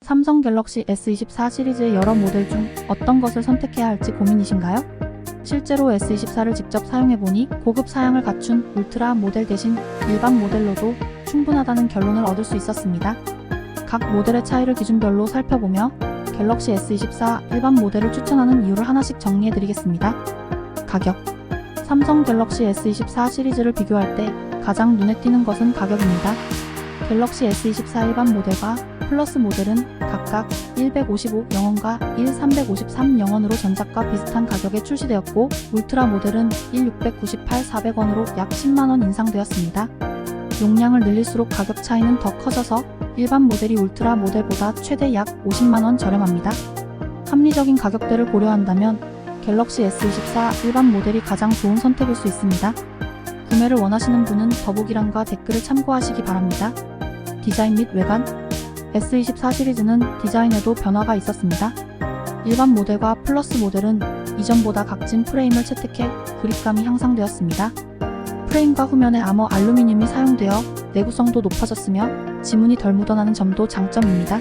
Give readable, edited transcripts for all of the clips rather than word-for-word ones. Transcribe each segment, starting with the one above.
삼성 갤럭시 S24 시리즈의 여러 모델 중 어떤 것을 선택해야 할지 고민이신가요? 실제로 S24를 직접 사용해보니 고급 사양을 갖춘 울트라 모델 대신 일반 모델로도 충분하다는 결론을 얻을 수 있었습니다. 각 모델의 차이를 기준별로 살펴보며 갤럭시 S24 일반 모델을 추천하는 이유를 하나씩 정리해드리겠습니다. 가격. 삼성 갤럭시 S24 시리즈를 비교할 때 가장 눈에 띄는 것은 가격입니다. 갤럭시 S24 일반 모델과 플러스 모델은 각각 1155영원과 1353영원으로 전작과 비슷한 가격에 출시되었고, 울트라 모델은 1698,400원으로 약 10만원 인상되었습니다. 용량을 늘릴수록 가격 차이는 더 커져서 일반 모델이 울트라 모델보다 최대 약 50만원 저렴합니다. 합리적인 가격대를 고려한다면 갤럭시 S24 일반 모델이 가장 좋은 선택일 수 있습니다. 구매를 원하시는 분은 더보기란과 댓글을 참고하시기 바랍니다. 디자인 및 외관. S24 시리즈는 디자인에도 변화가 있었습니다. 일반 모델과 플러스 모델은 이전보다 각진 프레임을 채택해 그립감이 향상되었습니다. 프레임과 후면에 아머 알루미늄이 사용되어 내구성도 높아졌으며 지문이 덜 묻어나는 점도 장점입니다.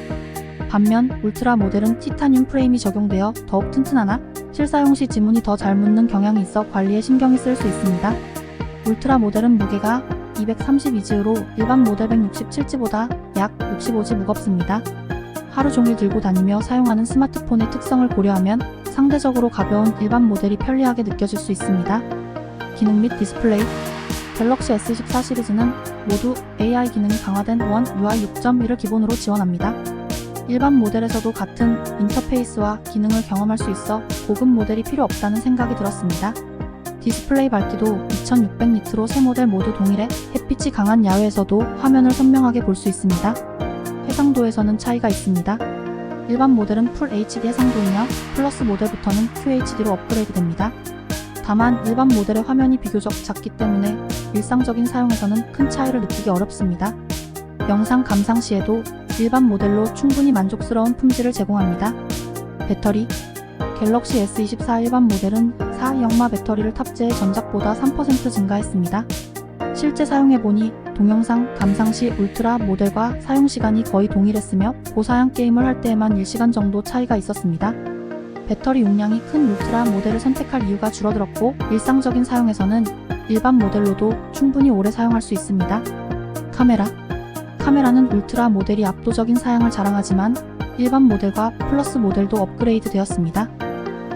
반면 울트라 모델은 티타늄 프레임이 적용되어 더욱 튼튼하나 실사용 시 지문이 더 잘 묻는 경향이 있어 관리에 신경이 쓸 수 있습니다. 울트라 모델은 무게가 232g으로 일반 모델 167g보다 약 65g 무겁습니다. 하루 종일 들고 다니며 사용하는 스마트폰의 특성을 고려하면 상대적으로 가벼운 일반 모델이 편리하게 느껴질 수 있습니다. 기능 및 디스플레이. 갤럭시 S24 시리즈는 모두 AI 기능이 강화된 원 UI 6.1을 기본으로 지원합니다. 일반 모델에서도 같은 인터페이스와 기능을 경험할 수 있어 고급 모델이 필요 없다는 생각이 들었습니다. 디스플레이 밝기도 2600니트로 세 모델 모두 동일해 햇빛이 강한 야외에서도 화면을 선명하게 볼 수 있습니다. 해상도에서는 차이가 있습니다. 일반 모델은 풀 HD 해상도이며 플러스 모델부터는 QHD로 업그레이드됩니다. 다만 일반 모델의 화면이 비교적 작기 때문에 일상적인 사용에서는 큰 차이를 느끼기 어렵습니다. 영상 감상 시에도 일반 모델로 충분히 만족스러운 품질을 제공합니다. 배터리. 갤럭시 S24 일반 모델은 4연마 배터리를 탑재해 전작보다 3% 증가했습니다. 실제 사용해보니 동영상 감상 시 울트라 모델과 사용시간이 거의 동일했으며 고사양 게임을 할 때에만 1시간 정도 차이가 있었습니다. 배터리 용량이 큰 울트라 모델을 선택할 이유가 줄어들었고, 일상적인 사용에서는 일반 모델로도 충분히 오래 사용할 수 있습니다. 카메라. 카메라는 울트라 모델이 압도적인 사양을 자랑하지만 일반 모델과 플러스 모델도 업그레이드 되었습니다.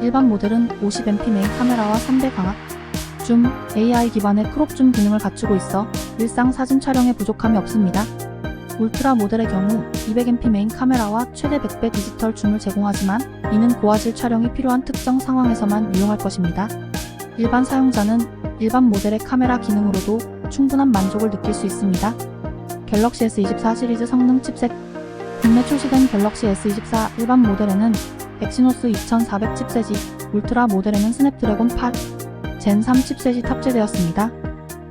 일반 모델은 50MP 메인 카메라와 3배 광학, 줌, AI 기반의 크롭 줌 기능을 갖추고 있어 일상 사진 촬영에 부족함이 없습니다. 울트라 모델의 경우 200MP 메인 카메라와 최대 100배 디지털 줌을 제공하지만 이는 고화질 촬영이 필요한 특정 상황에서만 유용할 것입니다. 일반 사용자는 일반 모델의 카메라 기능으로도 충분한 만족을 느낄 수 있습니다. 갤럭시 S24 시리즈 성능 칩셋. 국내 출시된 갤럭시 S24 일반 모델에는 엑시노스 2400 칩셋이, 울트라 모델에는 스냅드래곤 8 젠 3 칩셋이 탑재되었습니다.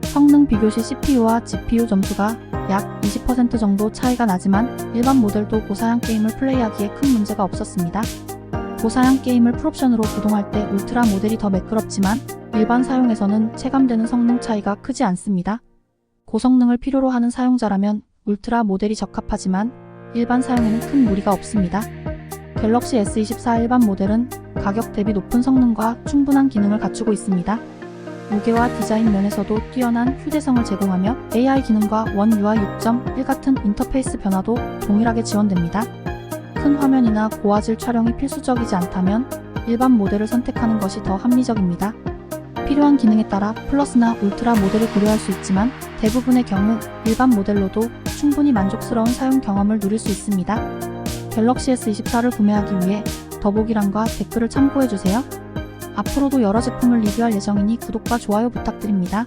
성능 비교 시 CPU와 GPU 점수가 약 20% 정도 차이가 나지만 일반 모델도 고사양 게임을 플레이하기에 큰 문제가 없었습니다. 고사양 게임을 풀옵션으로 구동할 때 울트라 모델이 더 매끄럽지만 일반 사용에서는 체감되는 성능 차이가 크지 않습니다. 고성능을 필요로 하는 사용자라면 울트라 모델이 적합하지만 일반 사용에는 큰 무리가 없습니다. 갤럭시 S24 일반 모델은 가격 대비 높은 성능과 충분한 기능을 갖추고 있습니다. 무게와 디자인 면에서도 뛰어난 휴대성을 제공하며 AI 기능과 원 UI 6.1 같은 인터페이스 변화도 동일하게 지원됩니다. 큰 화면이나 고화질 촬영이 필수적이지 않다면 일반 모델을 선택하는 것이 더 합리적입니다. 필요한 기능에 따라 플러스나 울트라 모델을 고려할 수 있지만 대부분의 경우 일반 모델로도 충분히 만족스러운 사용 경험을 누릴 수 있습니다. 갤럭시 S24를 구매하기 위해 더보기란과 댓글을 참고해주세요. 앞으로도 여러 제품을 리뷰할 예정이니 구독과 좋아요 부탁드립니다.